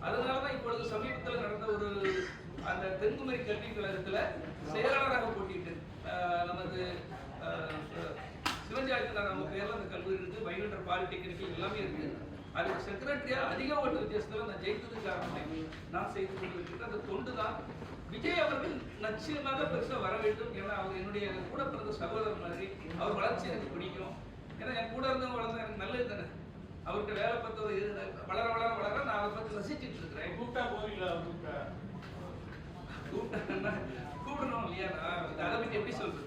அதனாலதான் இப்பொழுது சமீபத்தில் நடந்த ஒரு அந்த தென்குமரி கல்விக் கழகத்துல செயலாளராக போட்டிட்டு நமது சிவஞ்சாயத்தினார் நம்ம பேர்ல அந்த கல்லூரி இருக்கு, வைகுண்டர் பாலிடெக்னிக் எல்லாமே இருக்கு. அதுக்கு செக்ரட்டரியா அதிக ஓட்டு வித்தியாசத்துல நான் ஜெயித்தது காரணமே நான் செய்து கொண்டிருக்கிற அந்த தொண்டு தான். விஜய் அவர்கள் நிச்சயமாக பெருசா வர வேண்டும். ஏன்னா அவர் என்னுடைய கூட பிறந்த சகோதரர் மாதிரி. அவர் வளர்ச்சி எனக்கு பிடிக்கும். ஏன்னா என் கூட இருந்தவங்க வளர்ந்தா எனக்கு நல்லது தானே. அவருக்கு வேலை பார்த்து வளர வளர வளர நான் அதை பத்தி ரசிச்சுட்டு இருக்கிறேன். கூப்பிட்டா போவீங்களா? கூப்பிடணும் இல்லையா? அதை பத்தி எப்படி சொல்றது?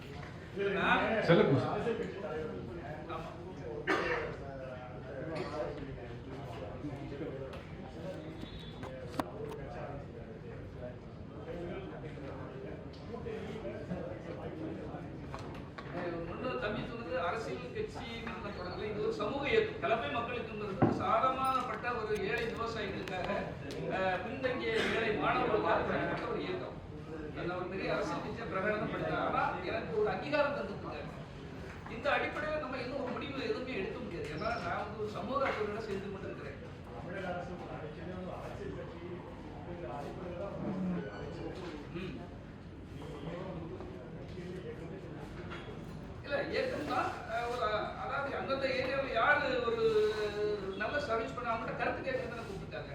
தம்பி சொன்னது அரசியல் கட்சி தொடங்கல. இது ஒரு சமூக இயக்கம். கலப்பை மக்களுக்கு சாதாரணப்பட்ட ஒரு ஏழை விவசாயிகளுக்காக, பின்தங்கிய ஏழை மாணவர்களுக்காக ஒரு இயக்கம். ஒரு பெரிய அரசியல் கட்சியை பிரகடனம் பண்ணார். ஆனா எனக்கு ஒரு அங்கீகாரம் தந்துருக்காங்க. இந்த அடிப்படையில் நம்ம இன்னும் ஒரு முடிவு எதுவுமே எடுக்க முடியாது. ஏன்னா நான் ஒரு சமூக அக்கறையோட சேர்ந்து கொண்டிருக்கிறேன். இல்ல இயக்கம் தான். அதாவது அந்தந்த ஏரியாவில் யாரு ஒரு நல்ல சர்வீஸ் பண்ண அவங்கள்ட்ட கருத்து கேட்கறதுன்னு கூப்பிட்டுருக்காங்க.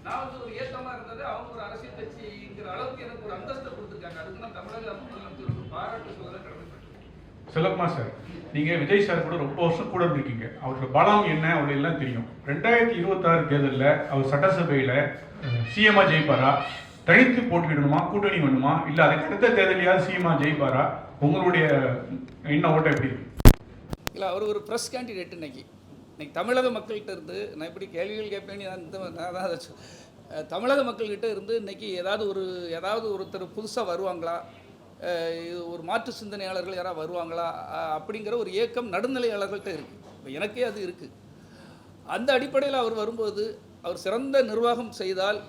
நான் ஒரு இயக்கமா இருந்தது. அவங்க ஒரு அரசியல் கட்சிங்கிற அளவுக்கு எனக்கு ஒரு அந்தஸ்தை கொடுத்துருக்காங்க. அதுக்கு நான் தமிழக முதலமைச்சருக்கு பாராட்டு சொல்ல கடமைப்பட்டேன். செல்லக்குமார் சார், நீங்க விஜய் சார் கூட ரொம்ப வருஷம் கூட இருக்கீங்க. அவரோட பலம் என்ன அவங்களுக்கு எல்லாம் தெரியும். 2026 தேர்தலில் அவர் சட்டசபையில சிஎம்ஆ ஜெயிப்பாரா, தனித்து போட்டியிடணுமா, கூட்டணி வேணுமா, இல்ல அதுக்கு அடுத்த தேர்தலையாவது சிஎம்ஆ ஜெயிப்பாரா? உங்களுடைய என்ன ஓட்டம் எப்படி இருக்கு? இல்ல அவர் ஒரு ப்ரெஸ் கேண்டிடேட். இன்னைக்கு தமிழக மக்கள்கிட்ட இருந்து நான் இப்படி கேள்விகள் கேட்பேன். தமிழக மக்கள்கிட்ட இருந்து இன்னைக்கு ஏதாவது ஒருத்தர் புதுசாக வருவாங்களா, ஒரு மாற்று சிந்தனையாளர்கள் யாராவது வருவாங்களா அப்படிங்கிற ஒரு ஏக்கம் நடுநிலையாளர்கள்ட்ட இருக்குது. இப்போ எனக்கே அது இருக்குது. அந்த அடிப்படையில் அவர் வரும்போது அவர் சிறந்த நிர்வாகம் செய்தால்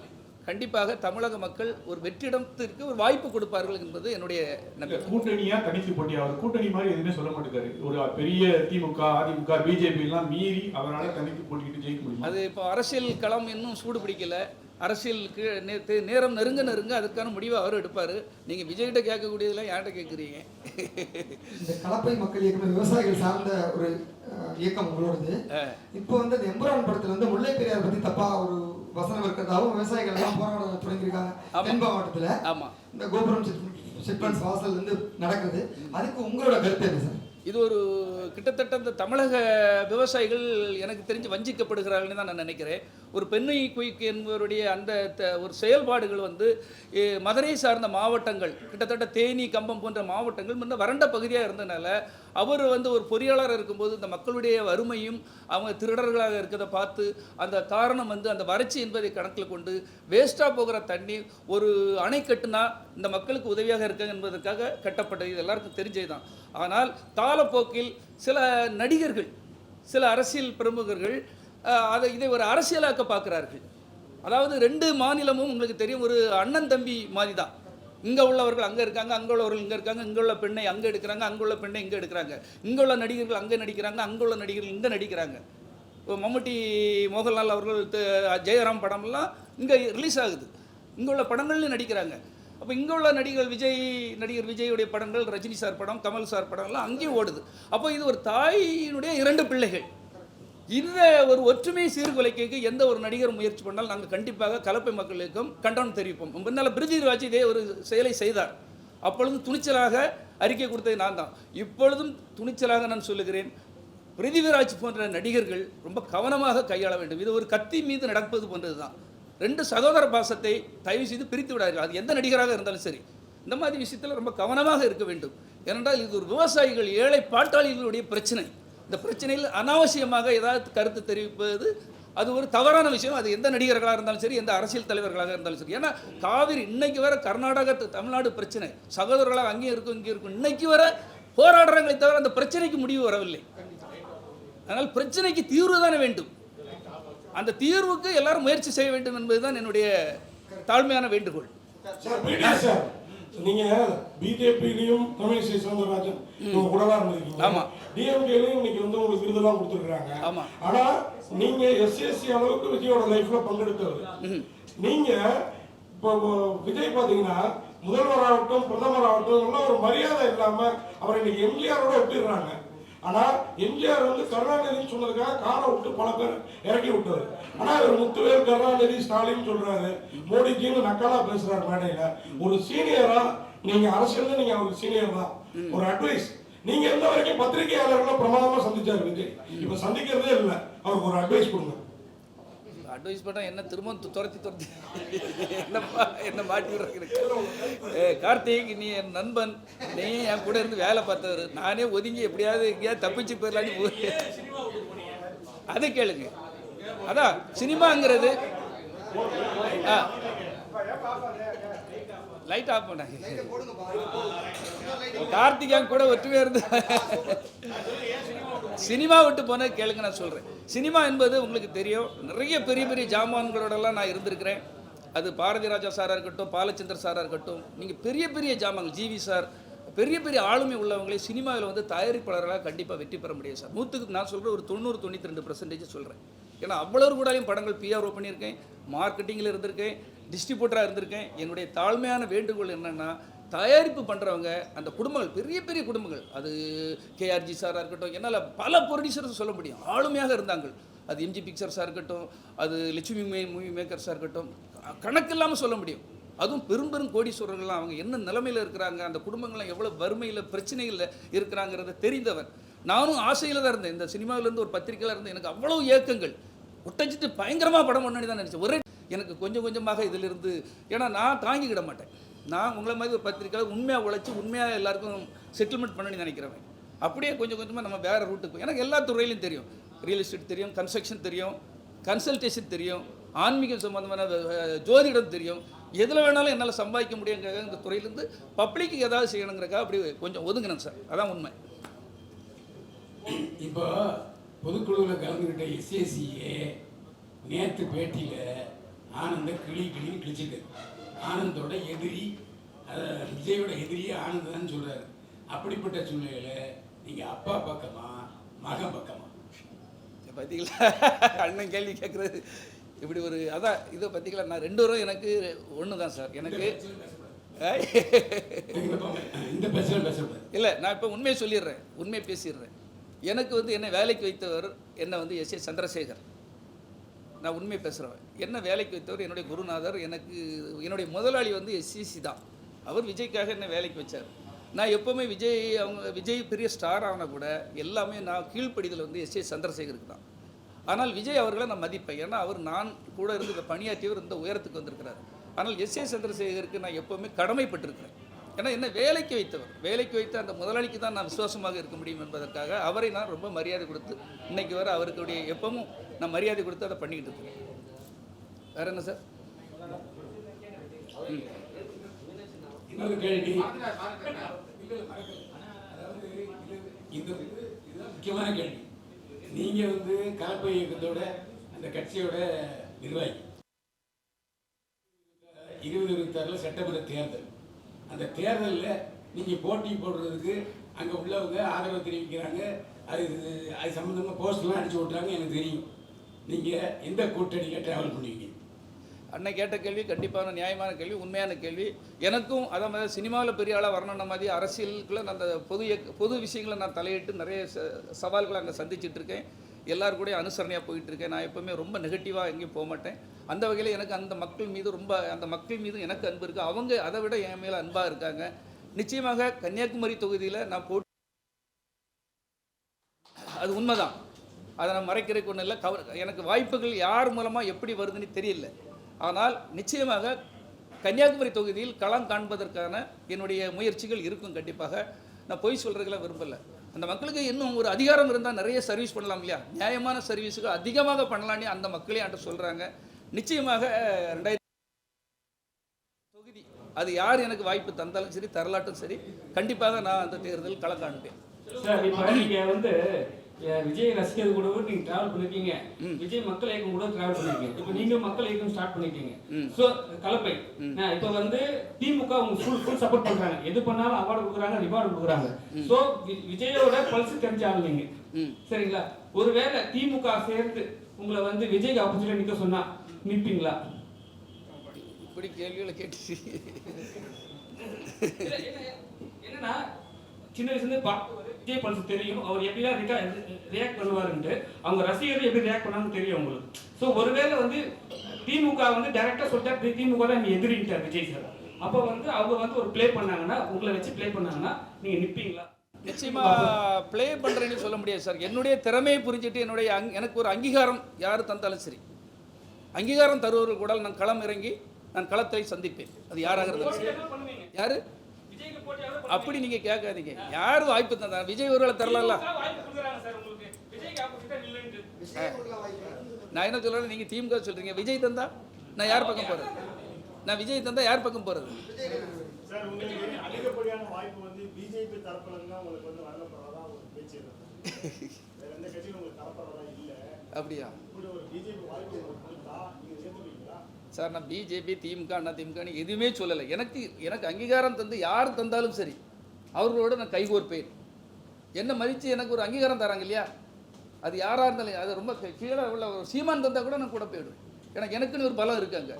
கண்டிப்பாக தமிழக மக்கள் ஒரு வெற்றிடத்திற்கு ஒரு வாய்ப்பு கொடுப்பார்கள் என்பது என்னுடைய நம்பிக்கை. கூட்டணியா தனித்து போட்டி? அவர் கூட்டணி மாதிரி எதுவுமே சொல்ல மாட்டேங்காரு. ஒரு பெரிய திமுக, அதிமுக, பிஜேபி எல்லாம் மீறி அவரால் தனித்து போட்டிக்கிட்டு ஜெயிக்க முடியும். அது இப்போ அரசியல் களம் இன்னும் சூடு பிடிக்கல. அரசியலுக்கு நேரம் நெருங்க அதுக்கான முடிவை அவர் எடுப்பார். நீங்கள் விஜய்கிட்ட கேட்கக்கூடியதெல்லாம் யார்கிட்ட கேட்குறீங்க? இந்த கலப்பை மக்கள் இயக்கம் விவசாயிகள் சார்ந்த ஒரு இயக்கம் உங்களோடது. இப்போ வந்து இந்த எம்பரான் படத்தில் முல்லை பெரியார் பற்றி தப்பாக ஒரு வசனம் இருக்கிறதாவும் விவசாயிகள் எல்லாம் போராட தொடங்கியிருக்காங்க தென் மாவட்டத்தில். ஆமாம், இந்த கோபுரம் சிட்பண்ட்ஸ் வாசல் வந்து நடக்குது. அதுக்கு உங்களோட கருத்து என்ன சார்? இது ஒரு கிட்டத்தட்ட இந்த தமிழக விவசாயிகள் எனக்கு தெரிஞ்சு வஞ்சிக்கப்படுகிறார்கள்னு தான் நான் நினைக்கிறேன். ஒரு பெண்ணை குயிக் என்பவருடைய அந்த ஒரு செயல்பாடுகள் மதுரை சார்ந்த மாவட்டங்கள், கிட்டத்தட்ட தேனி, கம்பம் போன்ற மாவட்டங்கள் முன்ன வறண்ட பகுதியாக இருந்தனால அவர் ஒரு பொறியாளராக இருக்கும்போது இந்த மக்களுடைய வறுமையும் அவங்க திருடர்களாக இருக்கிறத பார்த்து அந்த காரணம் அந்த வறட்சி என்பதை கணக்கில் கொண்டு வேஸ்ட்டாக போகிற தண்ணி ஒரு அணை கட்டுனா இந்த மக்களுக்கு உதவியாக இருக்காங்க என்பதற்காக கட்டப்பட்டது. இது எல்லாருக்கும் தெரிஞ்சது தான். ஆனால் காலப்போக்கில் சில நடிகர்கள், சில அரசியல் பிரமுகர்கள் இதை ஒரு அரசியலாக்க பார்க்குறார்கள். அதாவது 2 மாநிலமும் உங்களுக்கு தெரியும் ஒரு அண்ணன் தம்பி மாதிரி தான். இங்கே உள்ளவர்கள் அங்கே இருக்காங்க, அங்கே உள்ளவர்கள் இங்கே இருக்காங்க, இங்கே உள்ள பெண்ணை அங்கே எடுக்கிறாங்க, அங்கே உள்ள பெண்ணை இங்கே எடுக்கிறாங்க, இங்கே உள்ள நடிகர்கள் அங்கே நடிக்கிறாங்க, அங்கே உள்ள நடிகர்கள் இங்கே நடிக்கிறாங்க. மம்முட்டி, மோகன்லால் அவர்கள் ஜெயராம் படம்லாம் இங்கே ரிலீஸ் ஆகுது, இங்கே உள்ள படங்கள்லையும் நடிக்கிறாங்க. அப்போ இங்கே உள்ள நடிகர் விஜயுடைய படங்கள், ரஜினி சார் படம், கமல் சார் படம்லாம் அங்கேயும் ஓடுது. அப்போ இது ஒரு தாயினுடைய 2 பிள்ளைகள். இந்த ஒரு ஒற்றுமை சீர்குலைக்கு எந்த ஒரு நடிகர் முயற்சி பண்ணாலும் நாங்கள் கண்டிப்பாக கலப்பை மக்களுக்கும் கண்டனம் தெரிவிப்போம். முன்னால் பிரிதிவிராஜ் இதே ஒரு செயலை செய்தார். அப்பொழுதும் துணிச்சலாக அறிக்கை கொடுத்தது நான் தான். இப்பொழுதும் துணிச்சலாக நான் சொல்லுகிறேன், பிரிதிவிராஜ் போன்ற நடிகர்கள் ரொம்ப கவனமாக கையாள வேண்டும். இது ஒரு கத்தி மீது நடப்பது போன்றது தான். 2 சகோதர பாசத்தை தயவு செய்து பிரித்து விடார்கள். அது எந்த நடிகராக இருந்தாலும் சரி, இந்த மாதிரி விஷயத்தில் ரொம்ப கவனமாக இருக்க வேண்டும். ஏனென்றால் இது ஒரு விவசாயிகள், ஏழை பாட்டாளிகளுடைய பிரச்சனை. இந்த பிரச்சனையில் அனாவசியமாக ஏதாவது கருத்து தெரிவிப்பது அது ஒரு தவறான விஷயம். அது எந்த நடிகர்களாக இருந்தாலும் சரி, எந்த அரசியல் தலைவர்களாக இருந்தாலும் சரி. ஏன்னா காவிரி இன்னைக்கு வர கர்நாடகா தமிழ்நாடு பிரச்சனை, சகோதரர்களாக அங்கேயும் இருக்கும் இங்கே இருக்கும், இன்னைக்கு வர போராடுறாங்களே தவிர அந்த பிரச்சனைக்கு முடிவு வரவில்லை. அதனால் பிரச்சனைக்கு தீர்வு தானே வேண்டும். அந்த தீர்வுக்கு எல்லாரும் முயற்சி செய்ய வேண்டும் என்பதுதான் என்னுடைய தாழ்மையான வேண்டுகோள். நீங்க பிஜேபியிலையும் தமிழிசை சவுந்தரராஜன் கூடவா இருந்திருக்கீங்க. ஆமா. டிஎம்கேலையும் இன்னைக்கு உங்களுக்கு விருதெல்லாம் கொடுத்துருக்காங்க. ஆமா. ஆனா நீங்க எஸ்எஸ்சி அளவுக்கு விஜயோட லைஃப்ல பங்கெடுத்தவர். நீங்க இப்போ விஜய் பாத்தீங்கன்னா முதல்வராகட்டும் பிரதமராகட்டும் எல்லாம் ஒரு மரியாதை இல்லாம அவர் இன்னைக்கு எம்ஜிஆரோட ஒப்பிடுறாங்க. ஆனா எம்ஜிஆர் வந்து கருணாநிதினு சொன்னதுக்காக காரை விட்டு பல பேர் இறக்கி விட்டாரு. ஆனா இவர் முத்துவேல் கருணாநிதி ஸ்டாலின் சொல்றாரு, மோடிஜின்னு நக்கலா பேசுறாரு மேடையில. ஒரு சீனியரா நீங்க அரசியல்ல நீங்க அவருக்கு சீனியர் தான். ஒரு அட்வைஸ், நீங்க இருந்த வரைக்கும் பத்திரிகையாளர்களை பிரமாதமா சந்திச்சாரு விஜய். இப்ப சந்திக்கிறதே இல்லை, அவருக்கு ஒரு அட்வைஸ் கொடுங்க. அட்வைஸ் பண்ணால் என்ன திரும்ப துரத்தி என்ன மாட்டி விடுறதுக்கு. கார்த்திக், நீ என் நண்பன், நீ என் கூட இருந்து வேலை பார்த்தவர். நானே ஒதுங்கி எப்படியாவது எங்கேயாவது தப்பிச்சு போயிடலான்னு அதை கேளுங்க. அதான் சினிமாங்கிறது. லைட் ஆஃப் பண்ணாங்க. கார்த்திகா கூட ஒற்றுமையாக இருந்து சினிமா விட்டு போன கேளுங்க. நான் சொல்கிறேன், சினிமா என்பது உங்களுக்கு தெரியும், நிறைய பெரிய பெரிய ஜாமான்களோடலாம் நான் இருந்திருக்கிறேன். அது பாரதி ராஜா சாராக இருக்கட்டும், பாலச்சந்தர் சாராக இருக்கட்டும், நீங்கள் பெரிய பெரிய ஜாமான்கள், ஜிவி சார், பெரிய பெரிய ஆளுமை உள்ளவங்களே சினிமாவில் வந்து தயாரிப்பாளர்களாக கண்டிப்பாக வெற்றி பெற முடியாது சார். 100க்கு நான் சொல்கிறேன் ஒரு 90-92% சொல்கிறேன். ஏன்னா அவ்வளோ கூடாலையும் படங்கள் பிஆர்ஓ பண்ணியிருக்கேன், மார்க்கெட்டிங்கில் இருந்திருக்கேன், டிஸ்ட்ரிபியூட்டராக இருந்திருக்கேன். என்னுடைய தாழ்மையான வேண்டுகோள் என்னென்னா, தயாரிப்பு பண்ணுறவங்க அந்த குடும்பங்கள், பெரிய பெரிய குடும்பங்கள், அது கேஆர்ஜி சாராக இருக்கட்டும், என்னால் பல ப்ரொடியூசர்ஸ் சொல்ல முடியும், ஆளுமையாக இருந்தாங்க. அது எம்ஜி பிக்சர்ஸாக இருக்கட்டும், அது லட்சுமி மூவி மேக்கர்ஸாக இருக்கட்டும், கணக்கு இல்லாமல் சொல்ல முடியும். அதுவும் பெரும் பெரும் கோடீஸ்வரர்கள்லாம் அவங்க என்ன நிலைமையில் இருக்கிறாங்க, அந்த குடும்பங்கள்லாம் எவ்வளோ வறுமையில் பிரச்சனைகளில் இருக்கிறாங்கிறத தெரிந்தவன். நானும் ஆசையில் தான் இருந்தேன். இந்த சினிமாவிலேருந்து ஒரு பத்திரிக்கையில் இருந்து எனக்கு அவ்வளோ ஏக்கங்கள் ஒட்டச்சிட்டு பயங்கரமாக படம் பண்ணி தான் நினச்சேன். ஒரே எனக்கு கொஞ்சம் கொஞ்சமாக இதிலிருந்து, ஏன்னா நான் தாங்கிக்கிட மாட்டேன். நான் உங்களை மாதிரி ஒரு பத்திரிக்கையாளர் உண்மையாக உழைச்சி உண்மையாக எல்லாருக்கும் செட்டில்மெண்ட் பண்ணணும்னு நினைக்கிறவன். அப்படியே கொஞ்சம் கொஞ்சமாக நம்ம வேறு ரூட்டுக்கு, எனக்கு எல்லா துறையிலையும் தெரியும். ரியல் எஸ்டேட் தெரியும், கன்ஸ்ட்ரக்ஷன் தெரியும், கன்சல்டேஷன் தெரியும், ஆன்மீகம் சம்மந்தமான ஜோதிடம் தெரியும். எதில் வேணாலும் என்னால் சம்பாதிக்க முடியுங்கிறத இந்த துறையிலேருந்து பப்ளிக்கு ஏதாவது செய்யணுங்கிறக்காக அப்படி கொஞ்சம் ஒதுங்கினேன் சார். அதான் உண்மை. இப்போ பொதுக்குழுவில் கலந்துக்கிட்ட எஸ்ஏசியே நேற்று பேட்டியில் ஆனந்த கிளின்னு கிழிச்சிட்டு, ஆனந்தோட எதிரி, விஜயோட எதிரியே ஆனந்த் தான் சொல்கிறாரு. அப்படிப்பட்ட சூழ்நிலையில் நீங்கள் அப்பா பக்கமா மகன் பக்கமா? பார்த்தீங்களா அண்ணன் கேள்வி கேட்குறது இப்படி ஒரு, அதான் இதை பார்த்தீங்களா, நான் 2 பேரும் எனக்கு ஒன்று தான் சார். எனக்கு இந்த பிரச்சனை பேசக்கூடாது. இல்லை, நான் இப்போ உண்மையை சொல்லிடுறேன், உண்மையை பேசிடுறேன். எனக்கு வந்து என்னை வேலைக்கு வைத்தவர் என்னை வந்து எஸ்.ஏ. சந்திரசேகர். நான் உண்மையை பேசுகிறவன். என்ன வேலைக்கு வைத்தவர் என்னுடைய குருநாதர். எனக்கு என்னுடைய முதலாளி வந்து எஸ்சிசி தான். அவர் விஜய்க்காக என்னை வேலைக்கு வச்சார். நான் எப்போவுமே விஜய் பெரிய ஸ்டார் ஆனால் கூட எல்லாமே நான் கீழ்ப்படிதல் வந்து எஸ்.ஏ. சந்திரசேகருக்கு தான். ஆனால் விஜய் அவர்களை நான் மதிப்பேன். ஏன்னா அவர் நான் கூட இருந்து இந்த பணியாற்றியவர் இந்த உயரத்துக்கு வந்திருக்கிறார். ஆனால் எஸ்.ஏ. சந்திரசேகருக்கு நான் எப்போவுமே கடமைப்பட்டிருக்கிறேன். ஏன்னா என்ன வேலைக்கு வைத்தவர், வேலைக்கு வைத்த அந்த முதலாளிக்கு தான் நான் விசுவாசமாக இருக்க முடியும் என்பதற்காக அவரை நான் ரொம்ப மரியாதை கொடுத்து இன்னைக்கு வர அவருக்குடைய எப்பவும் நான் மரியாதை கொடுத்து அதை பண்ணிக்கிட்டு இருக்கேன். வேற என்ன சார்? இன்னொரு கேள்வி, அதாவது இது முக்கியமான கேள்வி. நீங்கள் வந்து கலப்பை இயக்கத்தோட அந்த கட்சியோட நிர்வாகி. 2026 சட்டமன்ற தேர்தல், அந்த தேர்தலில் நீங்கள் போட்டி போடுறதுக்கு அங்கே உள்ளவங்க ஆதரவு தெரிவிக்கிறாங்க. அது சம்மந்தமாக போஸ்டர்லாம் அடிச்சு விட்றாங்க. எனக்கு தெரியும். நீங்கள் எந்த கூட்டணியில் ட்ராவல் பண்ணுவீங்க? அன்னை கேட்ட கேள்வி கண்டிப்பான நியாயமான கேள்வி, உண்மையான கேள்வி. எனக்கும் அதை மாதிரி சினிமாவில் பெரிய ஆளாக வரணுன்ன மாதிரி அரசியலுக்குள்ளே நான் அந்த பொது விஷயங்களை நான் தலையிட்டு நிறைய சவால்களை அங்கே சந்திச்சுட்டு இருக்கேன். எல்லாரும் கூட அனுசரணையாக போயிட்டுருக்கேன். நான் எப்போவுமே ரொம்ப நெகட்டிவாக எங்கேயும் போக மாட்டேன். அந்த வகையில் எனக்கு அந்த மக்கள் மீது எனக்கு அன்பு இருக்குது. அவங்க அதை விட என் மேலே அன்பாக இருக்காங்க. நிச்சயமாக கன்னியாகுமரி தொகுதியில் நான் அது உண்மைதான். அதை நான் மறைக்கிறதுக்கு ஒன்றும் இல்லை. எனக்கு வாய்ப்புகள் யார் மூலமாக எப்படி வருதுன்னு தெரியல. ஆனால் நிச்சயமாக கன்னியாகுமரி தொகுதியில் களம் காண்பதற்கான என்னுடைய முயற்சிகள் இருக்கும். கண்டிப்பாக நான் பொய் சொல்கிறதுக்கெல்லாம் விரும்பலை. அந்த மக்களுக்கு இன்னும் ஒரு அதிகாரம் இருந்தால் நிறைய சர்வீஸ் பண்ணலாம் இல்லையா? நியாயமான சர்வீஸுக்கு அதிகமாக பண்ணலான்னு அந்த மக்களே என்கிட்ட சொல்கிறாங்க. நிச்சயமாக 2000 தொகுதி அது யார் எனக்கு வாய்ப்பு தந்தாலும் சரி, தரலாட்டும் சரி, கண்டிப்பாக நான் அந்த தேர்தல் களம் காண்பேன். சார், இப்போ நீங்கள் வந்து விஜய் ரசிகர் கூட நீங்கள் ட்ராவல் பண்ணிருக்கீங்க, விஜய் மக்கள் இயக்கம் கூட ட்ராவல் பண்ணிருக்கீங்க. இப்போ நீங்கள் மக்கள் இயக்கம் ஸ்டார்ட் பண்ணிருக்கீங்க. ஸோ கலப்பை இப்போ வந்து திமுக உங்க ஃபுல் சப்போர்ட் பண்றாங்க. எது பண்ணாலும் அவார்டு கொடுக்குறாங்க, ரிவார்டு கொடுக்குறாங்க. ஸோ விஜயோட பல்ஸ் தெரிஞ்ச ஆள் நீங்க, சரிங்களா? ஒருவேளை திமுக சேர்ந்து உங்களை வந்து விஜய்க்கு ஆப்போசிட்ல நிக்க சொன்னா நிற்பீங்களா? இப்படி கேள்விகளை கேட்டு என்னன்னா சின்ன வயசுலேருந்து பார்த்து விஜய் பல்ஸ் தெரியும், அவர் எப்படிலாம் ரியாக்ட் பண்ணுவாருன்ட்டு, அவங்க ரசிகர்கள் எப்படி ரியாக்ட் பண்ணான்னு தெரியும் உங்களுக்கு. ஸோ ஒருவேளை வந்து திமுக வந்து டைரக்டாக சொல்லிட்டா திமுக தான் நீ எதிரிட்டார் விஜய் சார், அப்போ வந்து அவங்க வந்து ஒரு ப்ளே பண்ணாங்கன்னா, உங்களை வச்சு ப்ளே பண்ணாங்கன்னா நீங்கள் நிற்பீங்களா? நிச்சயமா ப்ளே பண்ணுறேன்னு சொல்ல முடியாது சார். என்னுடைய திறமையை புரிஞ்சுட்டு எனக்கு ஒரு அங்கீகாரம் யார் தந்தாலும் சரி, அங்கீகாரம் தருவவர்கள் கூட நான் களம் இறங்கி நான் களத்தை சந்திப்பேன். அது யாராக இருந்தாலும் யாரு அப்படி நீங்க கேட்காதீங்க. யார் வாய்ப்பு தந்தா? விஜய் ஒருவேளை தரல. நான் என்ன சொல்றேன், நீங்க திமுக சொல்றீங்க, விஜய் தந்தா நான் யார் பக்கம் போறது? நான் விஜய் தந்தா யார் பக்கம் போறது? சார், உங்களுக்கு அதிகப்படியான வாய்ப்பு வந்து பிஜேபி தரப்புல இருந்தா உங்களுக்கு வந்து வழங்கப்படுறதா ஒரு பேச்சு இருக்கு. வேற எந்த கட்சியும் உங்களுக்கு தரப்படுறதா இல்ல. அப்படியா? இப்படி ஒரு பிஜேபி வாய்ப்பு உங்களுக்கு கொடுத்தா நீங்க ஏத்துப்பீங்களா? சார், நான் பிஜேபி திமுக அண்ணா திமுக எதுவுமே சொல்லலை. எனக்கு அங்கீகாரம் தந்து யார் தந்தாலும் சரி அவர்களோட நான் கைகோர்ப்பேன். என்ன மதித்து எனக்கு ஒரு அங்கீகாரம் தராங்க இல்லையா, அது யாராக இருந்தாலும், அது ரொம்ப கீழே உள்ள ஒரு சீமான் தந்தால் கூட நான் கூட போயிடுவேன். எனக்குன்னு ஒரு பலம் இருக்காங்க.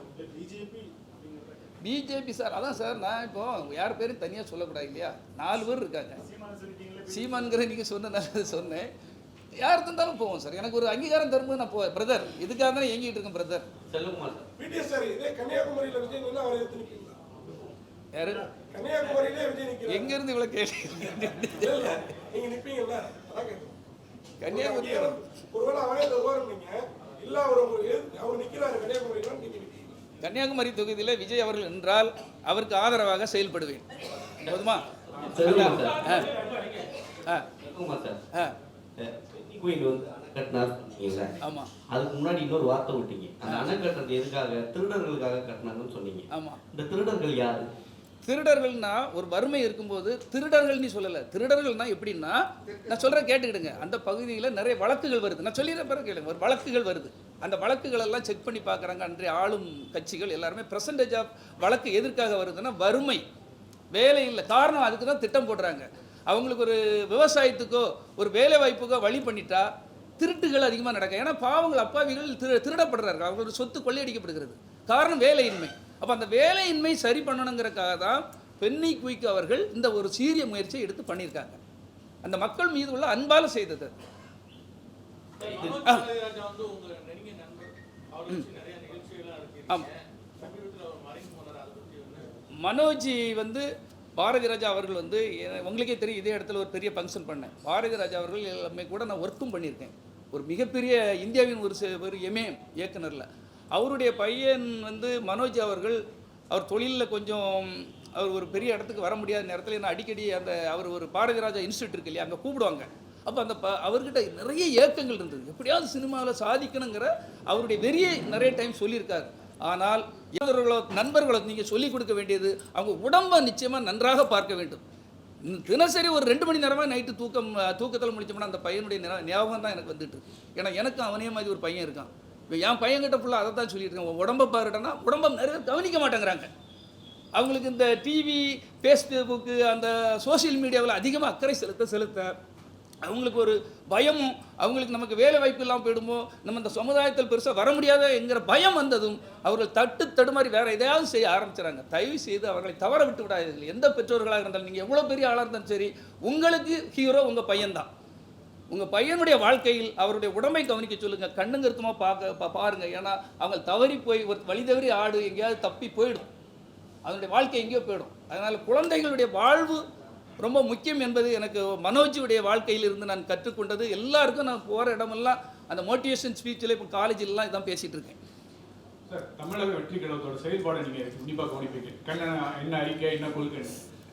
பிஜேபி சார், அதான் சார், நான் இப்போ யார் பேரும் தனியாக சொல்லக்கூடாது இல்லையா, 4 பேர் இருக்காங்க. சீமான்கிற நீங்கள் சொன்னதால சொன்னேன். யார் தந்தாலும் போவோம் சார். எனக்கு ஒரு அங்கீகாரம் தரும்போது நான் போவேன். பிரதர், இதுக்காக தான் எங்கிட்டு இருக்கேன் brother. Selvakumar sir, PDS sir, இதே கன்னியாகுமரியில விஜய் நின்னா அவரை எடுத்து நிப்பீங்களா? யாரு? கன்னியாகுமரியிலே விஜய் நிக்கிறார். எங்க இருந்து இவ்வளவு கேள்வி? இல்ல, நீங்க நிப்பீங்கல்ல, அதான் கேக்குறேன். கன்னியாகுமரி ஒருவேளை அவரே தருவார் நீங்க இல்ல, அவர் நிக்கிறாரு கன்னியாகுமரியில, நீங்க நிப்பீங்க? கன்னியாகுமரி தொகுதியில் விஜய் அவர்கள் என்றால் அவருக்கு ஆதரவாக செயல்படுவேன். போதுமா? ஆமா, அதுக்கு முன்னாடி இன்னொரு வார்த்தை விட்டீங்க, அந்த அணை கட்டுறது எதுக்காக? திருடர்களுக்காக கட்டினாங்கன்னு சொன்னீங்க. ஆமா. இந்த திருடர்கள் யாரு? திருடர்கள்னா ஒரு வறுமை இருக்கும்போது திருடர்கள்னு சொல்லலை. திருடர்கள்னா எப்படின்னா, நான் சொல்கிறேன் கேட்டுக்கிடுங்க. அந்த பகுதியில் நிறைய வழக்குகள் வருது. நான் சொல்லிடுறேன் பிறகு கேளுங்க. ஒரு வழக்குகள் வருது. அந்த வழக்குகள் எல்லாம் செக் பண்ணி பார்க்குறாங்க. அன்றைய ஆளும் கட்சிகள் எல்லாருமே பெர்சன்டேஜ் ஆஃப் வழக்கு எதற்காக வருதுன்னா வறுமை, வேலை இல்லை. காரணம் அதுக்கு தான் திட்டம் போடுறாங்க. அவங்களுக்கு ஒரு விவசாயத்துக்கோ ஒரு வேலை வாய்ப்புக்கோ வழி பண்ணிட்டா திருட்டுகள் அதிகமாக நடக்கும். ஏன்னா பாவங்கள் அப்பாவிகள் திருடப்படுறாங்க, அவங்களோட சொத்து கொள்ளையடிக்கப்படுகிறது. காரணம் வேலையின்மை. அப்போ அந்த வேலையின்மை சரி பண்ணணுங்கிறக்காக தான் பென்னி குயிக் அவர்கள் இந்த ஒரு சீரிய முயற்சியை எடுத்து பண்ணியிருக்காங்க. அந்த மக்கள் மீது உள்ள அன்பால் செய்தது. மனோஜ் வந்து பாரதி ராஜா அவர்கள் வந்து உங்களுக்கே தெரியும், இதே இடத்துல ஒரு பெரிய ஃபங்க்ஷன் பண்ணேன். பாரதி ராஜா அவர்கள் எல்லாமே கூட நான் ஒர்க்கும் பண்ணியிருக்கேன். ஒரு மிகப்பெரிய இந்தியாவின் ஒரு இயக்குனரில் அவருடைய பையன் வந்து மனோஜ் அவர்கள், அவர் தொழிலில் கொஞ்சம் அவர் ஒரு பெரிய இடத்துக்கு வர முடியாத நேரத்தில் என்ன அடிக்கடி அவர் ஒரு பாரதி ராஜா இன்ஸ்டியூட் இருக்கு இல்லையா, அங்கே கூப்பிடுவாங்க. அப்போ அவர்கிட்ட நிறைய ஏக்கங்கள் இருந்தது, எப்படியாவது சினிமாவில் சாதிக்கணுங்கிற அவருடைய வெறியை நிறைய டைம் சொல்லியிருக்காரு. ஆனால் நண்பர்களோ நீங்கள் சொல்லிக் கொடுக்க வேண்டியது, அவங்க உடம்பை நிச்சயமாக நன்றாக பார்க்க வேண்டும். தினசரி ஒரு 2 மணி நேரமாக நைட்டு தூக்கத்தில் முடிச்சோம்னா அந்த பையனுடைய ஞாபகம் தான் எனக்கு வந்துட்டு. ஏன்னா எனக்கும் அவனே மாதிரி ஒரு பையன் இருக்கான். இப்போ என் பையன்கிட்ட ஃபுல்லாக அதை தான் சொல்லிட்டு இருக்கேன், உடம்பை பாருட்டேன்னா உடம்பை நிறைய கவனிக்க மாட்டேங்கிறாங்க. அவங்களுக்கு இந்த டிவி, ஃபேஸ்புக்கு, அந்த சோசியல் மீடியாவில் அதிகமாக அக்கறை செலுத்த அவங்களுக்கு ஒரு பயமும், அவங்களுக்கு நமக்கு வேலை வாய்ப்பு இல்லாமல் போயிடுமோ, நம்ம இந்த சமுதாயத்தில் பெருசாக வர முடியாத என்கிற பயம் வந்ததும் அவர்கள் தடுமாறி வேறு எதையாவது செய்ய ஆரம்பிச்சுறாங்க. தயவு செய்து அவர்களை தவற விட்டு விடாதீர்கள். எந்த பெற்றோர்களாக இருந்தாலும், நீங்கள் எவ்வளோ பெரிய ஆளாக இருந்தாலும் சரி, உங்களுக்கு ஹீரோ உங்கள் பையன்தான். உங்கள் பையனுடைய வாழ்க்கையில் அவருடைய உடம்பை கவனிக்க சொல்லுங்கள், கண்ணுங்கருத்துமாக பாருங்கள். ஏன்னா அவங்க தவறி போய் ஒரு வழி தவறி ஆடு எங்கேயாவது தப்பி போயிடும், அதனுடைய வாழ்க்கை எங்கேயோ போயிடும். அதனால் குழந்தைகளுடைய வாழ்வு ரொம்ப முக்கியம் என்பது எனக்கு மனோஜுடைய வாழ்க்கையில் இருந்து நான் கற்றுக்கொண்டது. எல்லாருக்கும் நான் போகிற இடமெல்லாம் அந்த மோட்டிவேஷன் ஸ்பீச்சில் இப்போ காலேஜிலலாம் இதான் பேசிகிட்டு இருக்கேன். சார், தமிழக வெற்றி கழகத்தோட செயல்பாடு நீங்கள் கண்டிப்பாக கவனிப்பீங்க. என்ன அறிக்கை, என்ன கொள்கை,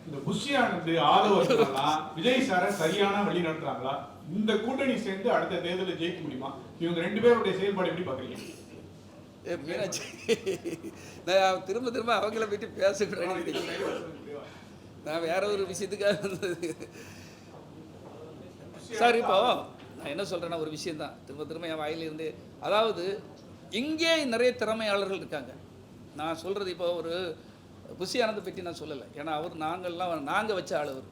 இந்த புஷியானது ஆதரவுலாம் விஜய் சாரை சரியான வழி நடத்துறாங்களா? இந்த கூட்டணி சேர்ந்து அடுத்த தேர்தலில் ஜெயிக்க முடியுமா? இவங்க 2 பேருடைய செயல்பாடு எப்படி பார்க்குறீங்க? மீனாட்சி, நான் திரும்ப அவங்கள பற்றி பேசக்கூடாது. நான் வேற ஒரு விஷயத்துக்காக வந்தது சார். இப்போ நான் என்ன சொல்கிறேன்னா, ஒரு விஷயந்தான் திரும்ப என் வாயிலிருந்து, அதாவது இங்கே நிறைய திறமையாளர்கள் இருக்காங்க. நான் சொல்கிறது இப்போ ஒரு புஷி ஆனந்தை பற்றி நான் சொல்லலை. ஏன்னா நாங்கள் வச்ச ஆள் அவர்.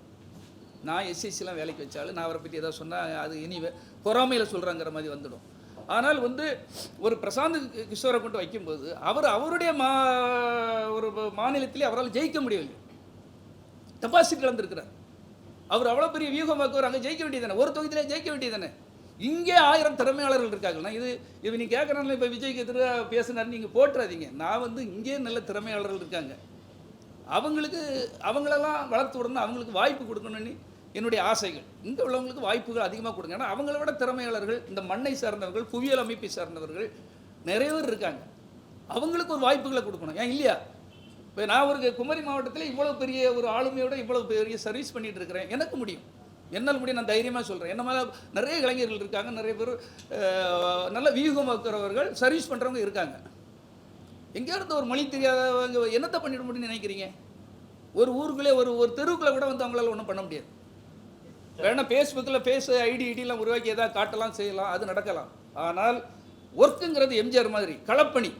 நான் எஸ்சிசிலாம் வேலைக்கு வச்ச ஆள். நான் அவரை பற்றி ஏதாவது சொன்னால் அது இனி பொறாமையில் சொல்கிறாங்கிற மாதிரி வந்துடும். ஆனால் வந்து ஒரு பிரசாந்த் கிஷோரை கொண்டு வைக்கும்போது அவருடைய ஒரு மாநிலத்திலே அவரால் ஜெயிக்க முடியவில்லை. டெபாசிட் இழந்திருக்கிறார். அவர் அவ்வளோ பெரிய வியூகம் வாக்குவார், அங்கே ஜெயிக்க வேண்டியதானே, ஒரு தொகுதியிலே ஜெயிக்க வேண்டியதானே. இங்கே 1000 திறமையாளர்கள் இருக்காங்கன்னா இது நீ கேட்குறாங்களே, இப்போ விஜய்க்கு எதிராக பேசுனாரு நீங்கள் போட்டுறாதீங்க. நான் வந்து இங்கே நல்ல திறமையாளர்கள் இருக்காங்க, அவங்களெல்லாம் வளர்த்து விடணும், அவங்களுக்கு வாய்ப்பு கொடுக்கணும்னு என்னுடைய ஆசைகள். இங்கே உள்ளவங்களுக்கு வாய்ப்புகள் அதிகமாக கொடுங்க. ஏன்னா அவங்கள விட திறமையாளர்கள், இந்த மண்ணை சார்ந்தவர்கள், புவியியல் அமைப்பை சார்ந்தவர்கள் நிறைய பேர் இருக்காங்க. அவங்களுக்கு ஒரு வாய்ப்புகளை கொடுக்கணும். ஏன் இல்லையா? இப்போ நான் ஒரு குமரி மாவட்டத்தில் இவ்வளோ பெரிய ஒரு ஆளுமையோட இவ்வளோ பெரிய சர்வீஸ் பண்ணிகிட்டு இருக்கிறேன். எனக்கு முடியும், என்னால் முடியும், நான் தைரியமாக சொல்கிறேன். என்ன மேலே நிறைய இளைஞர்கள் இருக்காங்க, நிறைய பேர் நல்ல வியூகம் வைக்கிறவர்கள், சர்வீஸ் பண்ணுறவங்க இருக்காங்க. எங்கேயாவது ஒரு மொழி தெரியாதவங்க என்னத்தை பண்ணிட முடியும்னு நினைக்கிறீங்க? ஒரு ஊருக்குள்ளே ஒரு தெருவுக்குள்ளே கூட வந்து அவங்களால ஒன்றும் பண்ண முடியாது. வேணால் ஃபேஸ்புக்கில் ஐடிலாம் உருவாக்கி எதாவது காட்டலாம், செய்யலாம், அது நடக்கலாம். ஆனால் ஒர்க்குங்கிறது எம்ஜிஆர் மாதிரி களப்பணி,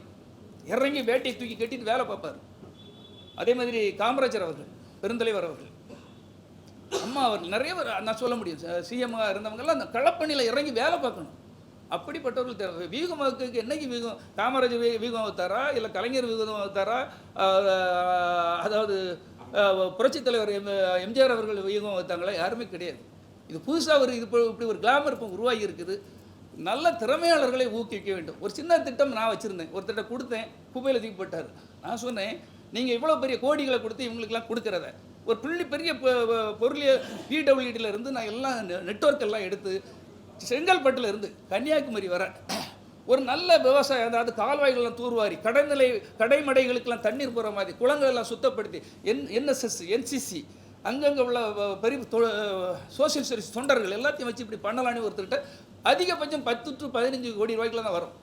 இறங்கி வேட்டையை தூக்கி கட்டிட்டு வேலை பார்ப்பார். அதே மாதிரி காமராஜர் அவர்கள், பெருந்தலைவர் அவர்கள், அம்மா அவர்கள், நிறைய பேர் நான் சொல்ல முடியும். சிஎம்மாக இருந்தவங்கெல்லாம் அந்த களப்பணியில் இறங்கி வேலை பார்க்கணும். அப்படிப்பட்டவர்கள் தேவை. வியூகம் வகுக்கு என்னைக்கு வியூகம்? காமராஜர் வியூகம் வகுத்தாரா, இல்லை கலைஞர் வியூகம் வகுத்தாரா, அதாவது புரட்சித் தலைவர் எம்ஜிஆர் அவர்கள் வியூகம் வகுத்தாங்களா? யாருமே கிடையாது. இது புதுசாக ஒரு இப்படி ஒரு கிளாமர் இப்போ உருவாகி இருக்குது. நல்ல திறமையாளர்களை ஊக்குவிக்க வேண்டும். ஒரு சின்ன திட்டம் நான் வச்சுருந்தேன், ஒரு திட்டம் கொடுத்தேன், குப்பையில் தூக்கி போட்டார். நான் சொன்னேன், நீங்கள் இவ்வளோ பெரிய கோடிகளை கொடுத்து இவங்களுக்கெல்லாம் கொடுக்குறத ஒரு பெரிய பொருளிய பிடபிள்யூடியில் இருந்து நான் எல்லாம் நெட்வொர்க் எல்லாம் எடுத்து செங்கல்பட்டில் இருந்து கன்னியாகுமரி வர ஒரு நல்ல விவசாயம், அதாவது கால்வாய்கள்லாம் தூர்வாரி, கடைமடைகளுக்கெல்லாம் தண்ணீர் போகிற மாதிரி, குளங்கள் எல்லாம் சுத்தப்படுத்தி, என்எஸ்எஸ், என்சிசி, அங்கங்கே உள்ள பெரிய சோசியல் சர்வீஸ் தொண்டர்கள் எல்லாத்தையும் வச்சு இப்படி பண்ணலான்னு ஒருத்தர்கிட்ட அதிகபட்சம் 10 to 15 கோடி ரூபாய்க்குலாம் தான் வரும்.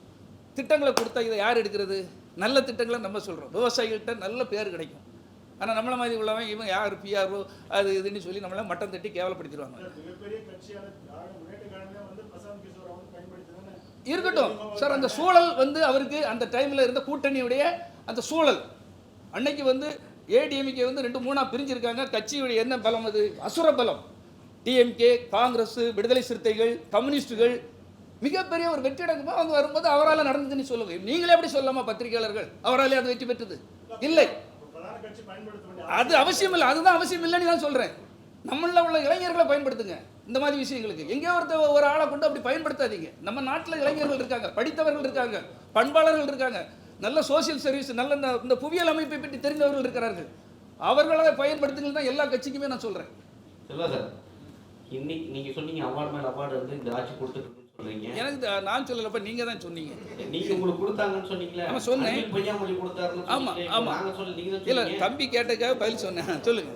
திட்டங்களை கொடுத்தா இதை யார் எடுக்கிறது? நல்ல திட்டங்களை நம்ம சொல்கிறோம், விவசாயிகள்கிட்ட நல்ல பேர் கிடைக்கும். ஆனால் நம்மளை மாதிரி உள்ளவன் இவன் யார் பிஆர்ஓ அது இதுன்னு சொல்லி நம்மளை மட்டம் தட்டி கேவலப்படுத்திடுவாங்க. இருக்கட்டும் சார், அந்த சூழல் வந்து அவருக்கு அந்த டைமில் இருந்த கூட்டணியுடைய அந்த சூழல், அன்னைக்கு வந்து ஏடிஎம்கே வந்து 2-3 பிரிஞ்சிருக்காங்க. கட்சியுடைய என்ன பலம்? அது அசுர பலம். டிஎம்கே, காங்கிரஸ், விடுதலை சிறுத்தைகள், கம்யூனிஸ்டுகள் மிகப்பெரிய ஒரு வெற்றி அடங்கும்போது அவங்க வரும்போது அவரால் நடந்ததுன்னு சொல்லுங்க. நீங்களே எப்படி சொல்லாமா பத்திரிகையாளர்கள்? அவராலே அது வெற்றி பெற்றது இல்லை, அது அவசியம் இல்லை. அதுதான் அவசியம் இல்லைன்னு நான் சொல்கிறேன். நம்மளில் உள்ள இளைஞர்களை பயன்படுத்துங்க இந்த மாதிரி விஷயங்களுக்கு. எங்கேயோ ஒரு ஆளை கொண்டு அப்படி பயன்படுத்தாதீங்க. நம்ம நாட்டில் இளைஞர்கள் இருக்காங்க, படித்தவர்கள் இருக்காங்க, பண்பாளர்கள் இருக்காங்க, நல்ல சோசியல் சர்வீஸ், நல்ல இந்த புவியியல் அமைப்பை பற்றி தெரிந்தவர்கள் இருக்கிறார்கள். அவர்களை பயன்படுத்துங்கள் தான் எல்லா கட்சிக்குமே நான் சொல்கிறேன். செல்வா சார், இன்னைக்கு நீங்கள் சொன்னீங்க அவார்டு மேலே அவார்டு வந்து இந்த ஆட்சி கொடுத்துட்டு சொல்றீங்க. எனக்கு நான் சொல்லலப்ப, நீங்க தான் சொன்னீங்க. நீங்க உங்களுக்கு கொடுத்தாங்கன்னு சொன்னீங்களே. ஆமா சொன்னேன். பொய்யாமொழி கொடுத்தாருன்னு. ஆமா ஆமா. நாங்க சொல்ல நீங்க தான் இல்ல தம்பி கேட்டதுக்காக பதில் சொன்னேன். சொல்லுங்க.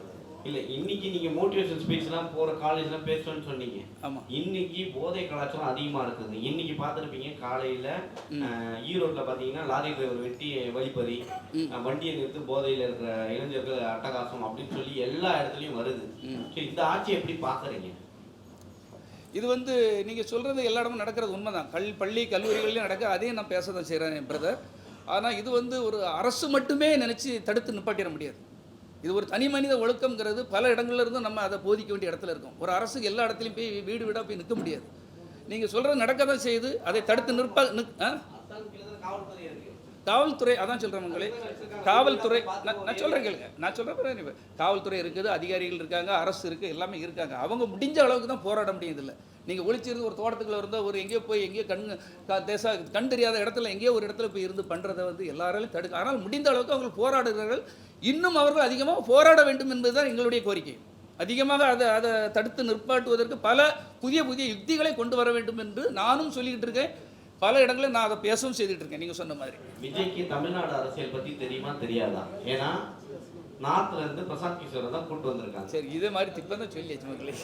இல்ல இன்னைக்கு நீங்க மோட்டிவேஷன் ஸ்பீச்லாம் போற காலேஜ்லாம் பேசுறேன்னு சொன்னீங்க. ஆமா. இன்னைக்கு போதை கலாச்சாரம் அதிகமா இருக்குது. இன்னைக்கு பார்த்துருப்பீங்க காலையில ஈரோட்ல பாத்தீங்கன்னா லாரி டிரைவர் வெட்டி வழிப்பறி, வண்டியை நிறுத்து போதையில இருக்கிற இளைஞர்கள் அட்டகாசம் அப்படின்னு சொல்லி எல்லா இடத்துலயும் வருது. இந்த ஆட்சி எப்படி பாக்குறீங்க? இது வந்து நீங்கள் சொல்கிறது எல்லா இடமும் நடக்கிறது உண்மைதான். பள்ளி கல்லூரிகள்லையும் நடக்க, அதையும் நான் பேச தான் செய்கிறேன் பிரதர். ஆனால் இது வந்து ஒரு அரசு மட்டுமே நினச்சி தடுத்து நிப்பாட்டிட முடியாது. இது ஒரு தனி மனித ஒழுக்கம்ங்கிறது பல இடங்கள்ல இருந்தும் நம்ம அதை போதிக்க வேண்டிய இடத்துல இருக்கோம். ஒரு அரசுக்கு எல்லா இடத்துலையும் போய் வீடு வீடாக போய் நிற்க முடியாது. நீங்கள் சொல்கிறது நடக்க தான் செய்யுது, அதை தடுத்து காவல்துறை, அதான் சொல்கிறேன் உங்களே, காவல்துறை நான் சொல்கிறேன் கேளுங்க, நான் சொல்கிறேன். காவல்துறை இருக்குது, அதிகாரிகள் இருக்காங்க, அரசு இருக்குது, எல்லாமே இருக்காங்க. அவங்க முடிஞ்ச அளவுக்கு தான் போராட முடியுதில்லை. நீங்கள் ஒளிச்சிருந்து ஒரு தோட்டத்துக்குள்ள இருந்தால் ஒரு எங்கேயோ போய் எங்கேயோ கண் தெரியாத இடத்துல எங்கேயோ ஒரு இடத்துல போய் இருந்து பண்ணுறதை வந்து எல்லாராலையும் தடுக்க. ஆனால் முடிந்த அளவுக்கு அவர்கள் போராடுகிறார்கள். இன்னும் அவர்கள் அதிகமாக போராட வேண்டும் என்பதுதான் எங்களுடைய கோரிக்கை. அதிகமாக அதை தடுத்து நிற்பாட்டுவதற்கு பல புதிய யுக்திகளை கொண்டு வர வேண்டும் என்று நானும் சொல்லிக்கிட்டு இருக்கேன். பல இடங்களில் நான் அதை பேசவும் செய்துட்டு இருக்கேன். நீங்கள் சொன்ன மாதிரி விஜய்க்கு தமிழ்நாடு அரசியல் பற்றி தெரியுமா தெரியாதா? ஏன்னா நார்த்ல இருந்து பிரசாந்த் கிஷோரை தான் கூட்டு வந்திருக்காங்க. சரி, இதே மாதிரி திப்பம் தான் சொல்லியாச்சு மக்களே.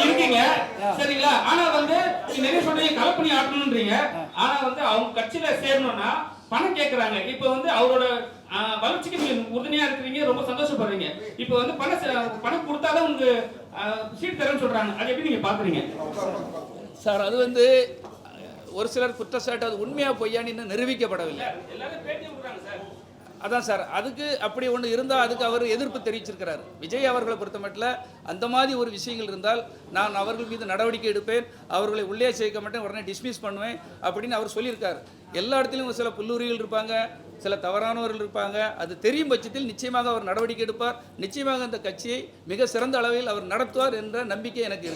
இருக்கீங்க சரிங்களா? ஆனா வந்து நிறைய சொல்றீங்க கலப்பணி ஆட்டணும்ன்றீங்க. ஆனா வந்து அவங்க கட்சியில சேரணும்னா பணம் கேட்கறாங்க. இப்ப வந்து அவரோட வளர்ச்சிக்கு நீங்க உறுதுணையா இருக்கிறீங்க, ரொம்ப சந்தோஷப்படுறீங்க. இப்ப வந்து பணம் கொடுத்தாதான் உங்களுக்கு சீட் தரேன்னு சொல்றாங்க. அதை எப்படி நீங்க பாக்குறீங்க சார்? அது வந்து ஒரு சிலர் குற்றச்சாட்டு அது உண்மையா பொய்யான்னு இன்னும் நிரூபிக்கப்படவில்லை. எல்லாரும் பேட்டி கொடுக்குறாங்க சார். அதான் சார், அதுக்கு அப்படி ஒன்று இருந்தால் அதுக்கு அவர் எதிர்ப்பு தெரிவிச்சிருக்கிறார். விஜய் அவர்களை பொறுத்த மட்டும் அந்த மாதிரி ஒரு விஷயங்கள் இருந்தால் நான் அவர்கள் மீது நடவடிக்கை எடுப்பேன், அவர்களை உள்ளே சேர்க்க மாட்டேன், உடனே டிஸ்மிஸ் பண்ணுவேன் அப்படின்னு அவர் சொல்லியிருக்கார். எல்லா இடத்துலையும் சில புல்லுரிகள் இருப்பாங்க, சில தவறானவர்கள் இருப்பாங்க. அது தெரியும் பட்சத்தில் நிச்சயமாக அவர் நடவடிக்கை எடுப்பார். நிச்சயமாக அந்த கட்சியை மிக சிறந்த அளவில் அவர் நடத்துவார் என்ற நம்பிக்கை எனக்கு இருக்கு.